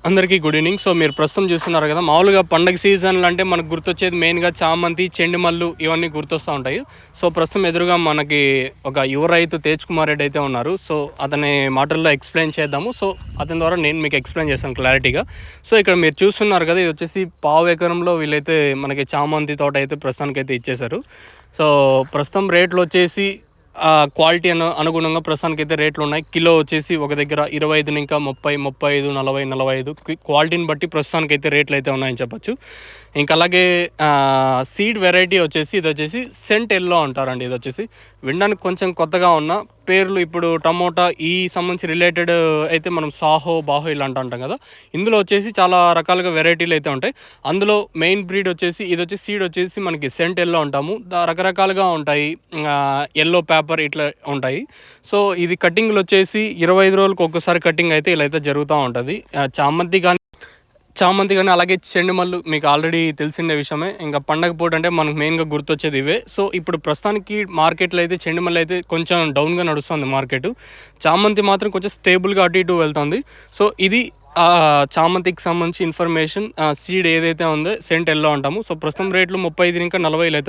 అందరికీ good evening. So మీరు ప్రస్తుతం చూస్తున్నారు కదా, మామూలుగా పండగ సీజన్లు అంటే మనకు గుర్తొచ్చేది మెయిన్గా చామంతి, చెండుమల్లు ఇవన్నీ గుర్తొస్తూ ఉంటాయి. సో ప్రస్తుతం ఎదురుగా మనకి ఒక యువ రైతు తేజ్ కుమార్ రెడ్డి అయితే ఉన్నారు. సో అతని మాటల్లో ఎక్స్ప్లెయిన్ చేద్దాము. సో అతని ద్వారా నేను మీకు ఎక్స్ప్లెయిన్ చేస్తాను క్లారిటీగా. సో ఇక్కడ మీరు చూస్తున్నారు కదా, ఇది వచ్చేసి పావు ఎకరంలో వీళ్ళైతే మనకి చామంతి తోట అయితే ప్రస్తుతానికి అయితే ఇచ్చేశారు. సో ప్రస్తుతం రేట్లు వచ్చేసి క్వాలిటీ అనుగుణంగా ప్రస్తుతానికి అయితే రేట్లు ఉన్నాయి. కిలో వచ్చేసి ఒక దగ్గర 25 ఇంకా 30, 35, 40, 45 క్వాలిటీని బట్టి ప్రస్తుతానికి అయితే రేట్లు అయితే ఉన్నాయని చెప్పొచ్చు. ఇంకా అలాగే సీడ్ వెరైటీ వచ్చేసి ఇది వచ్చేసి సెంట్ ఎల్లో అంటారండి. ఇది వచ్చేసి వినడానికి కొంచెం కొత్తగా ఉన్న పేర్లు. ఇప్పుడు టమోటా ఈ సంబంధించి రిలేటెడ్ అయితే మనం సాహో, బాహో ఇలా అంటాం కదా. ఇందులో వచ్చేసి చాలా రకాలుగా వెరైటీలు అయితే ఉంటాయి. అందులో మెయిన్ బ్రీడ్ వచ్చేసి ఇది వచ్చి సీడ్ వచ్చేసి మనకి సెంట్ ఎల్లో అంటాము. రకరకాలుగా ఉంటాయి. ఎల్లో పేపర్ ఇట్లా ఉంటాయి. సో ఇది కటింగ్లు వచ్చేసి 25 రోజులకు ఒక్కసారి కటింగ్ అయితే ఇలా అయితే జరుగుతూ ఉంటుంది. చామంతి కానీ అలాగే చెండుమల్లు మీకు ఆల్రెడీ తెలిసిండే విషయమే. ఇంకా పండగ పూట అంటే మనకు మెయిన్గా గుర్తొచ్చేది ఇవే. సో ఇప్పుడు ప్రస్తుతానికి మార్కెట్లో అయితే చెండుమల్లి అయితే కొంచెం డౌన్గా నడుస్తుంది మార్కెట్. చామంతి మాత్రం కొంచెం స్టేబుల్గా అటు ఇటు వెళ్తుంది. సో ఇది చామంతికి సంబంధించి ఇన్ఫర్మేషన్. సీడ్ ఏదైతే ఉందో సెంట్ ఎల్లో అంటాము. సో ప్రస్తుతం రేట్లు 35 ఇంకా 40 అయితే